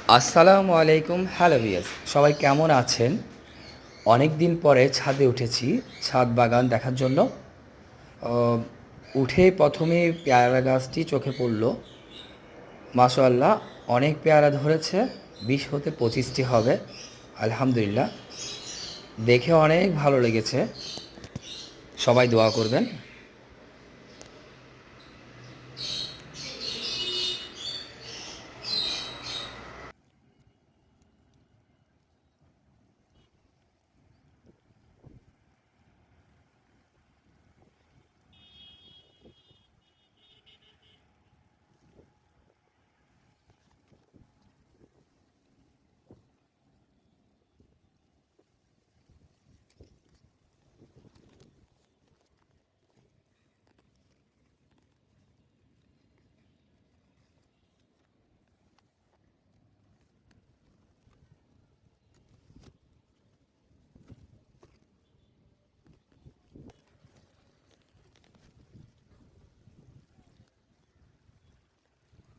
আসসালামু আলাইকুম, hello viewers, সবাই কেমন আছেন? অনেক দিন পরে ছাদে উঠেছি ছাদ বাগান দেখার জন্য। আহ, উঠে প্রথমে পেয়ারা গাছটি চোখে পড়ল। মাশাআল্লাহ, অনেক পেয়ারা ধরেছে, 20 হতে 25টি হবে। আলহামদুলিল্লাহ, দেখে অনেক ভালো লেগেছে। সবাই দোয়া করবেন।